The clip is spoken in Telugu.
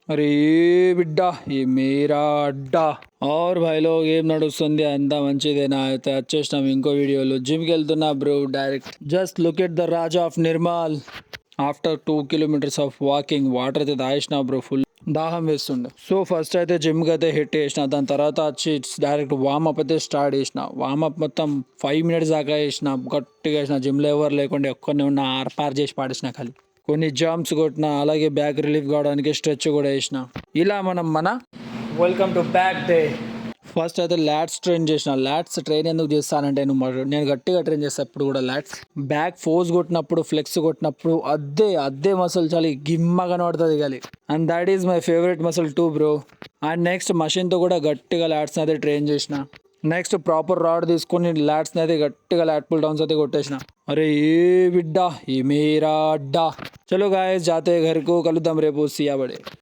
అరే ఏ బిడ్డ ఏ మేరా అడ్డా ఆర్ భాయ్ లోగ్ ఏం నడుస్తుంది అంతా మంచిదేనా అయితే వచ్చేసినాం ఇంకో వీడియోలో జిమ్కి వెళ్తున్నా bro direct just look at the Raja of Nirmal after 2 kilometres of walking water అయితే తాగేసిన బ్రో ఫుల్ దాహం వేస్తుండే సో ఫస్ట్ అయితే జిమ్కి అయితే హిట్ చేసిన దాని తర్వాత వచ్చి డైరెక్ట్ వార్మప్ అయితే స్టార్ట్ చేసిన వార్మప్ మొత్తం 5 మినిట్స్ దాకా వేసిన గట్టిగా వేసిన జిమ్లో ఎవరు లేకుండా ఒక్కరిని ఉన్న ఆర్పార్ చేసి పాడేసిన ఖాళీ కొన్ని జంప్స్ కొట్టిన అలాగే బ్యాక్ రిలీఫ్ కావడానికి స్ట్రెచ్ కూడా వేసిన ఇలా మన welcome to back day first అయితే ల్యాట్స్ ట్రైన్ చేసిన ల్యాట్స్ ట్రైన్ ఎందుకు చేస్తానంటే నేను గట్టిగా ట్రైన్ చేస్తాను ఎప్పుడు కూడా ల్యాట్స్ బ్యాక్ ఫోర్స్ కొట్టినప్పుడు ఫ్లెక్స్ కొట్టినప్పుడు అద్దే మసల్ చాలా గిమ్మగా పడుతుంది కానీ and that is my favourite muscle too bro and next మషిన్తో కూడా గట్టిగా ల్యాట్స్ అయితే ట్రైన్ చేసిన నెక్స్ట్ ప్రాపర్ రాడ్ తీసుకొని ల్యాట్స్ని అయితే గట్టిగా ల్యాట్ పుల్ డౌన్స్ అయితే కొట్టేసిన అరే ఏ బిడ్డా ఏ మేరా అడ్డా చలో గాయస్ జాతే ఘర్ కో కలుద్దాం రేపు సియా బడే